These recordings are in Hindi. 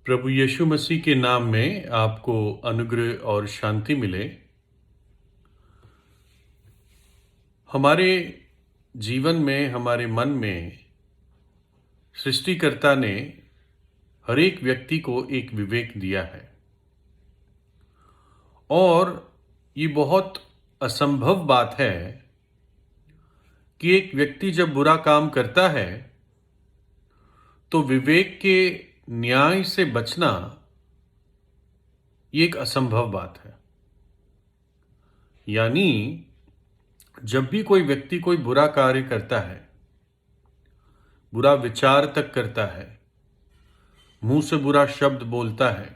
प्रभु यीशु मसीह के नाम में आपको अनुग्रह और शांति मिले। हमारे जीवन में, हमारे मन में सृष्टिकर्ता ने हर एक व्यक्ति को एक विवेक दिया है और ये बहुत असंभव बात है कि एक व्यक्ति जब बुरा काम करता है तो विवेक के न्याय से बचना ये एक असंभव बात है। यानी जब भी कोई व्यक्ति कोई बुरा कार्य करता है, बुरा विचार तक करता है, मुंह से बुरा शब्द बोलता है,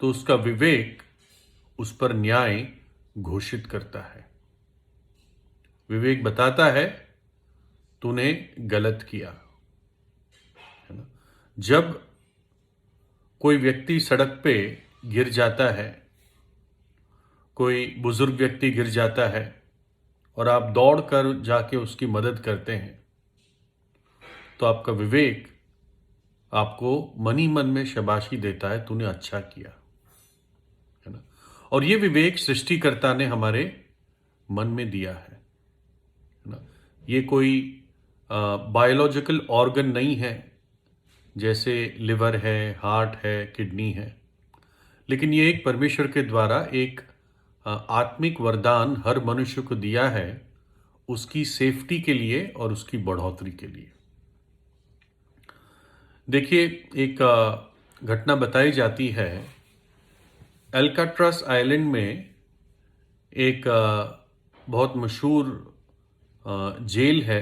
तो उसका विवेक उस पर न्याय घोषित करता है। विवेक बताता है तूने गलत किया, है ना। जब कोई व्यक्ति सड़क पे गिर जाता है, कोई बुजुर्ग व्यक्ति गिर जाता है और आप दौड़कर जाके उसकी मदद करते हैं, तो आपका विवेक आपको मन ही मन में शाबाशी देता है, तूने अच्छा किया, है ना। और ये विवेक सृष्टिकर्ता ने हमारे मन में दिया है ना। ये कोई बायोलॉजिकल ऑर्गन नहीं है जैसे लिवर है, हार्ट है, किडनी है, लेकिन ये एक परमेश्वर के द्वारा एक आत्मिक वरदान हर मनुष्य को दिया है, उसकी सेफ्टी के लिए और उसकी बढ़ोतरी के लिए। देखिए, एक घटना बताई जाती है। अल्काट्रास आइलैंड में एक बहुत मशहूर जेल है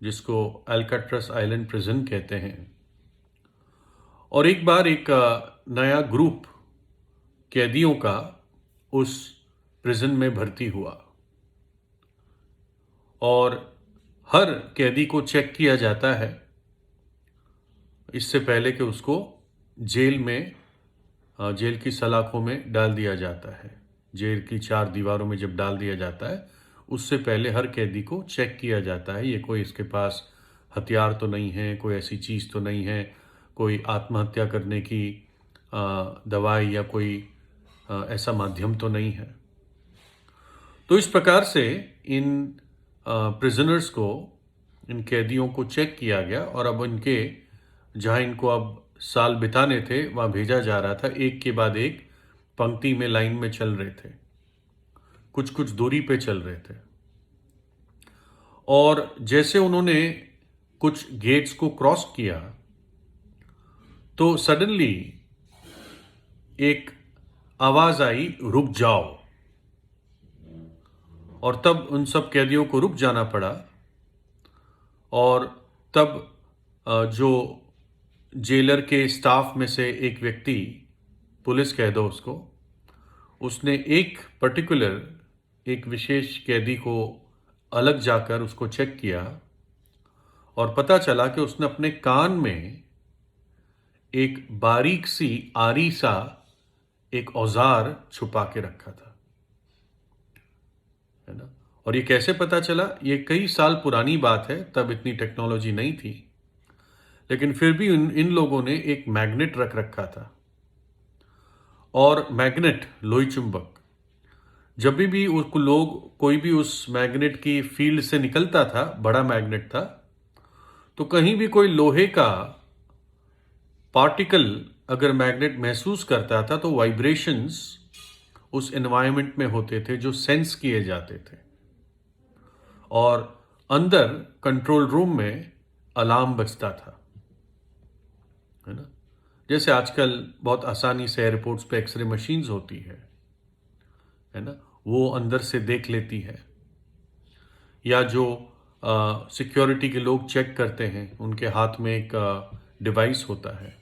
जिसको अल्काट्रास आइलैंड प्रिजन कहते हैं। और एक बार एक नया ग्रुप कैदियों का उस प्रिजन में भर्ती हुआ और हर कैदी को चेक किया जाता है इससे पहले कि उसको जेल में, जेल की सलाखों में डाल दिया जाता है। जेल की 4 दीवारों में जब डाल दिया जाता है, उससे पहले हर कैदी को चेक किया जाता है, ये कोई इसके पास हथियार तो नहीं है, कोई ऐसी चीज़ तो नहीं है, कोई आत्महत्या करने की दवाई या कोई ऐसा माध्यम तो नहीं है। तो इस प्रकार से इन प्रिजनर्स को, इन कैदियों को चेक किया गया और अब इनके, जहाँ इनको अब साल बिताने थे, वहाँ भेजा जा रहा था। एक के बाद एक पंक्ति में, लाइन में चल रहे थे, कुछ कुछ दूरी पे चल रहे थे। और जैसे उन्होंने कुछ गेट्स को क्रॉस किया तो सडनली एक आवाज आई, रुक जाओ। और तब उन सब कैदियों को रुक जाना पड़ा। और तब जो जेलर के स्टाफ में से एक व्यक्ति, पुलिस कह दो उसको, उसने एक पर्टिकुलर, एक विशेष कैदी को अलग जाकर उसको चेक किया और पता चला कि उसने अपने कान में एक बारीक सी आरी सा एक औजार छुपा के रखा था, है ना। और ये कैसे पता चला? ये कई साल पुरानी बात है, तब इतनी टेक्नोलॉजी नहीं थी, लेकिन फिर भी इन लोगों ने एक मैग्नेट रख रखा था। और मैग्नेट, लोही चुंबक, जब भी उसको लोग, कोई भी उस मैग्नेट की फील्ड से निकलता था, बड़ा मैग्नेट था, तो कहीं भी कोई लोहे का पार्टिकल अगर मैग्नेट महसूस करता था तो वाइब्रेशंस उस एनवायरनमेंट में होते थे जो सेंस किए जाते थे। और अंदर कंट्रोल रूम में अलार्म बजता था, है ना। जैसे आजकल बहुत आसानी से एयरपोर्ट्स पे एक्सरे मशीन्स होती है ना, वो अंदर से देख लेती है। या जो सिक्योरिटी के लोग चेक करते हैं, उनके हाथ में एक डिवाइस होता है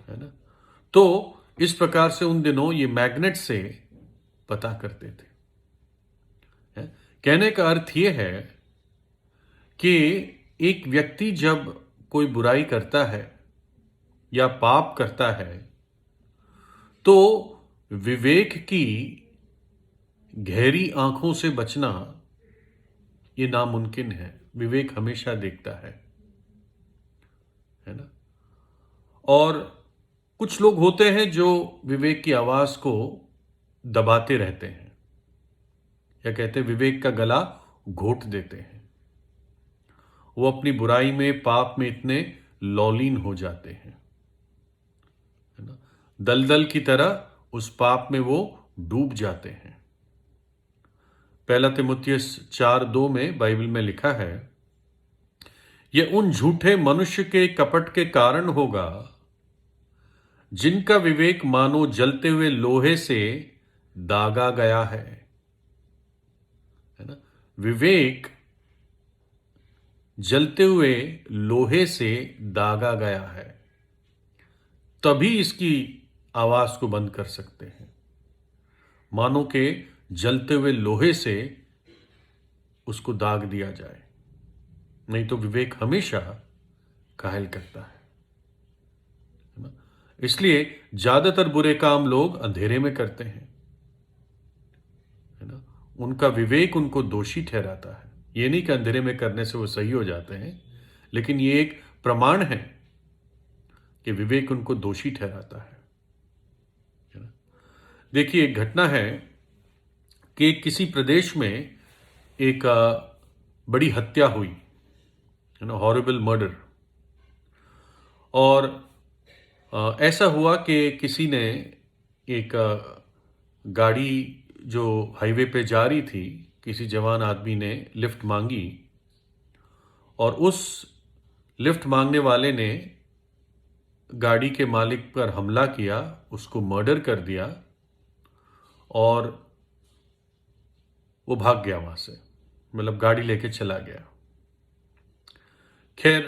ना। तो इस प्रकार से उन दिनों ये मैग्नेट से पता करते थे, है? कहने का अर्थ ये है कि एक व्यक्ति जब कोई बुराई करता है या पाप करता है तो विवेक की गहरी आंखों से बचना ये नामुमकिन है। विवेक हमेशा देखता है ना। और कुछ लोग होते हैं जो विवेक की आवाज को दबाते रहते हैं, या कहते हैं विवेक का गला घोट देते हैं। वो अपनी बुराई में, पाप में इतने लौलीन हो जाते हैं, है ना, दलदल की तरह उस पाप में वो डूब जाते हैं। पहला तिमुथियुस 4:2 में बाइबल में लिखा है, यह उन झूठे मनुष्य के कपट के कारण होगा जिनका विवेक मानो जलते हुए लोहे से दागा गया है ना। विवेक जलते हुए लोहे से दागा गया है, तभी इसकी आवाज को बंद कर सकते हैं। मानो के जलते हुए लोहे से उसको दाग दिया जाए, नहीं तो विवेक हमेशा घायल करता है ना। इसलिए ज्यादातर बुरे काम लोग अंधेरे में करते हैं, है ना। उनका विवेक उनको दोषी ठहराता है। ये नहीं कि अंधेरे में करने से वो सही हो जाते हैं, लेकिन ये एक प्रमाण है कि विवेक उनको दोषी ठहराता है ना। देखिए, एक घटना है कि किसी प्रदेश में एक बड़ी हत्या हुई, है ना, हॉरिबल मर्डर। और ऐसा हुआ कि किसी ने एक गाड़ी जो हाईवे पे जा रही थी, किसी जवान आदमी ने लिफ्ट मांगी, और उस लिफ्ट मांगने वाले ने गाड़ी के मालिक पर हमला किया, उसको मर्डर कर दिया और वो भाग गया वहां से, मतलब गाड़ी लेके चला गया। खैर,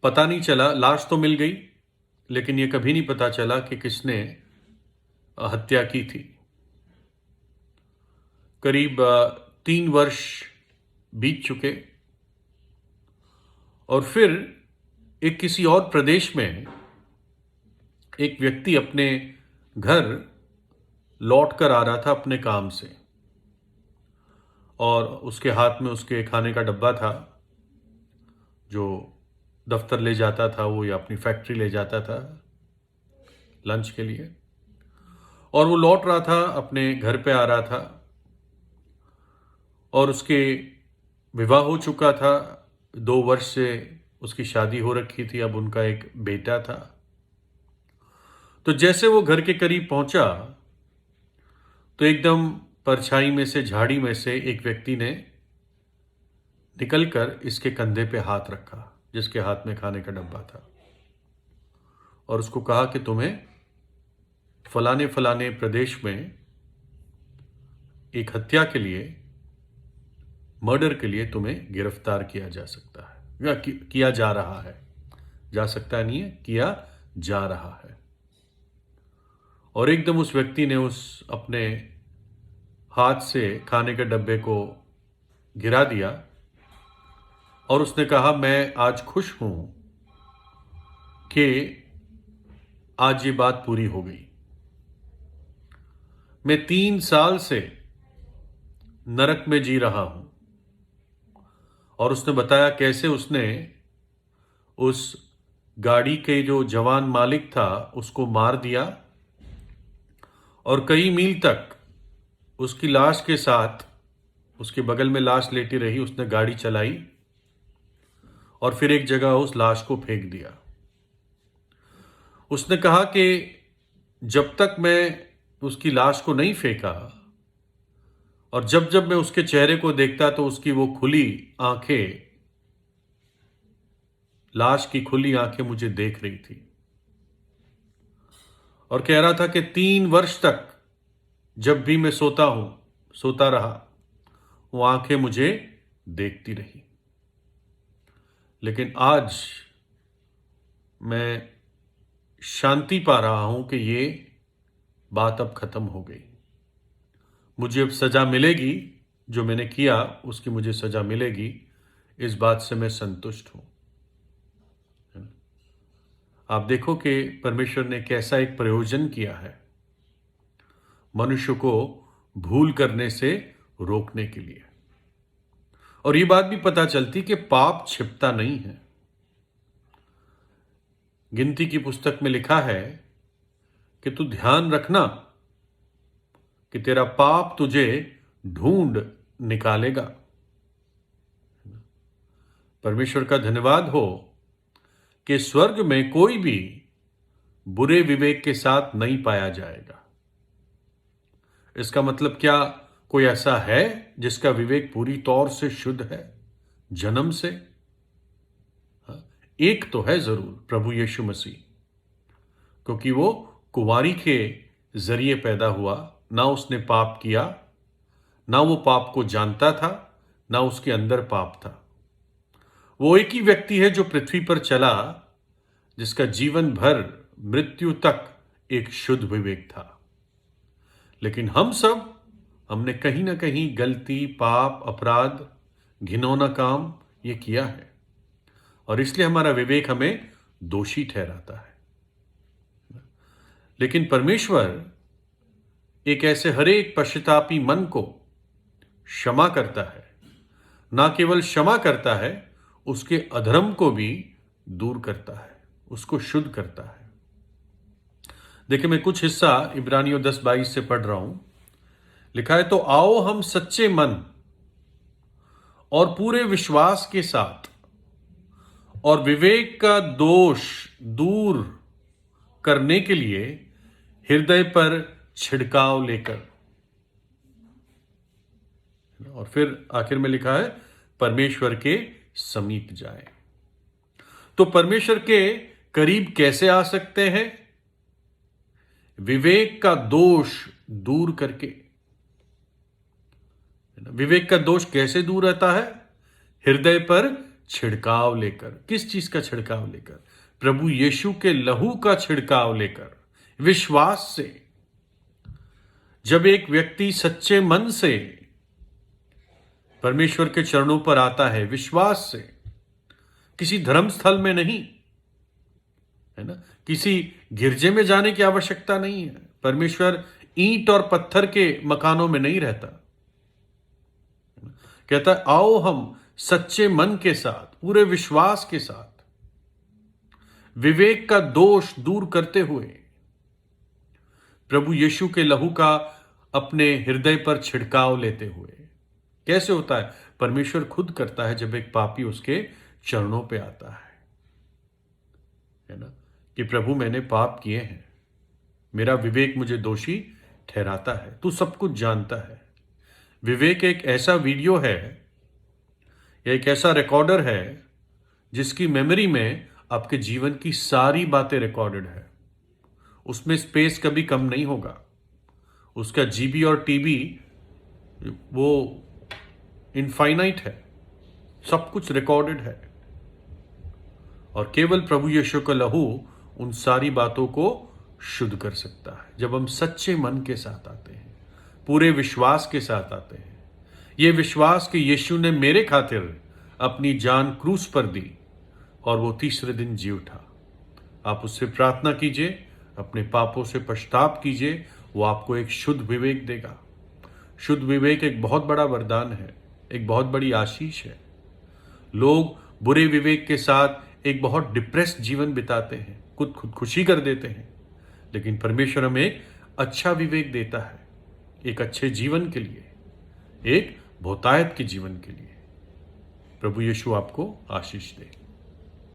पता नहीं चला, लाश तो मिल गई, लेकिन ये कभी नहीं पता चला कि किसने हत्या की थी। करीब 3 वर्ष बीत चुके, और फिर एक किसी और प्रदेश में एक व्यक्ति अपने घर लौट कर आ रहा था अपने काम से, और उसके हाथ में उसके खाने का डब्बा था, जो दफ्तर ले जाता था वो, या अपनी फैक्ट्री ले जाता था लंच के लिए। और वो लौट रहा था, अपने घर पे आ रहा था, और उसके विवाह हो चुका था, 2 वर्ष से उसकी शादी हो रखी थी, अब उनका एक बेटा था। तो जैसे वो घर के करीब पहुंचा, तो एकदम परछाई में से, झाड़ी में से एक व्यक्ति ने निकलकर इसके कंधे पे हाथ रखा, जिसके हाथ में खाने का डब्बा था, और उसको कहा कि तुम्हें फलाने फलाने प्रदेश में एक हत्या के लिए, मर्डर के लिए तुम्हें गिरफ्तार किया जा सकता है, या किया जा रहा है। जा सकता नहीं है, किया जा रहा है। और एकदम उस व्यक्ति ने उस अपने हाथ से खाने के डब्बे को गिरा दिया, और उसने कहा, मैं आज खुश हूं कि आज ये बात पूरी हो गई। मैं 3 साल से नरक में जी रहा हूं। और उसने बताया कैसे उसने उस गाड़ी के जो जवान मालिक था उसको मार दिया, और कई मील तक उसकी लाश के साथ, उसके बगल में लाश लेटी रही, उसने गाड़ी चलाई और फिर एक जगह उस लाश को फेंक दिया। उसने कहा कि जब तक मैं उसकी लाश को नहीं फेंका, और जब जब मैं उसके चेहरे को देखता तो उसकी वो खुली आंखें, लाश की खुली आंखें मुझे देख रही थी, और कह रहा था कि 3 वर्ष तक जब भी मैं सोता रहा, वो आंखें मुझे देखती रही। लेकिन आज मैं शांति पा रहा हूं कि ये बात अब खत्म हो गई। मुझे अब सजा मिलेगी, जो मैंने किया उसकी मुझे सजा मिलेगी, इस बात से मैं संतुष्ट हूं। आप देखो कि परमेश्वर ने कैसा एक प्रयोजन किया है मनुष्य को भूल करने से रोकने के लिए। और ये बात भी पता चलती कि पाप छिपता नहीं है। गिनती की पुस्तक में लिखा है कि तू ध्यान रखना कि तेरा पाप तुझे ढूंढ निकालेगा। परमेश्वर का धन्यवाद हो कि स्वर्ग में कोई भी बुरे विवेक के साथ नहीं पाया जाएगा। इसका मतलब क्या कोई ऐसा है जिसका विवेक पूरी तौर से शुद्ध है जन्म से? एक तो है जरूर, प्रभु यीशु मसीह, क्योंकि वो कुंवारी के जरिए पैदा हुआ, ना उसने पाप किया, ना वो पाप को जानता था, ना उसके अंदर पाप था। वो एक ही व्यक्ति है जो पृथ्वी पर चला जिसका जीवन भर मृत्यु तक एक शुद्ध विवेक था। लेकिन हमने कहीं ना कहीं गलती, पाप, अपराध, घिनौना काम ये किया है, और इसलिए हमारा विवेक हमें दोषी ठहराता है। लेकिन परमेश्वर एक ऐसे हरेक पश्चातापी मन को क्षमा करता है। ना केवल क्षमा करता है, उसके अधर्म को भी दूर करता है, उसको शुद्ध करता है। देखिए, मैं कुछ हिस्सा इब्रानियों 10:22 से पढ़ रहा हूं। लिखा है, तो आओ हम सच्चे मन और पूरे विश्वास के साथ और विवेक का दोष दूर करने के लिए हृदय पर छिड़काव लेकर, और फिर आखिर में लिखा है, परमेश्वर के समीप जाए। तो परमेश्वर के करीब कैसे आ सकते हैं? विवेक का दोष दूर करके। विवेक का दोष कैसे दूर रहता है? हृदय पर छिड़काव लेकर। किस चीज का छिड़काव लेकर? प्रभु यीशु के लहू का छिड़काव लेकर, विश्वास से। जब एक व्यक्ति सच्चे मन से परमेश्वर के चरणों पर आता है, विश्वास से, किसी धर्म स्थल में नहीं, है ना, किसी गिरजे में जाने की आवश्यकता नहीं है। परमेश्वर ईंट और पत्थर के मकानों में नहीं रहता। कहता है, आओ हम सच्चे मन के साथ, पूरे विश्वास के साथ, विवेक का दोष दूर करते हुए प्रभु यीशु के लहू का अपने हृदय पर छिड़काव लेते हुए। कैसे होता है? परमेश्वर खुद करता है जब एक पापी उसके चरणों पे आता है ना, कि प्रभु मैंने पाप किए हैं, मेरा विवेक मुझे दोषी ठहराता है, तू सब कुछ जानता है। विवेक एक ऐसा वीडियो है या एक ऐसा रिकॉर्डर है जिसकी मेमोरी में आपके जीवन की सारी बातें रिकॉर्डेड है। उसमें स्पेस कभी कम नहीं होगा। उसका जीबी और टीबी वो इनफाइनाइट है, सब कुछ रिकॉर्डेड है। और केवल प्रभु यीशु का लहू उन सारी बातों को शुद्ध कर सकता है। जब हम सच्चे मन के साथ आते हैं, पूरे विश्वास के साथ आते हैं, ये विश्वास कि यीशु ने मेरे खातिर अपनी जान क्रूस पर दी और वो तीसरे दिन जी उठा। आप उससे प्रार्थना कीजिए, अपने पापों से पश्चाताप कीजिए, वो आपको एक शुद्ध विवेक देगा। शुद्ध विवेक एक बहुत बड़ा वरदान है, एक बहुत बड़ी आशीष है। लोग बुरे विवेक के साथ एक बहुत डिप्रेस्ड जीवन बिताते हैं, खुदकुशी कर देते हैं, लेकिन परमेश्वर हमें एक अच्छा विवेक देता है, एक अच्छे जीवन के लिए, एक बहुतायत के जीवन के लिए। प्रभु यीशु आपको आशीष दे।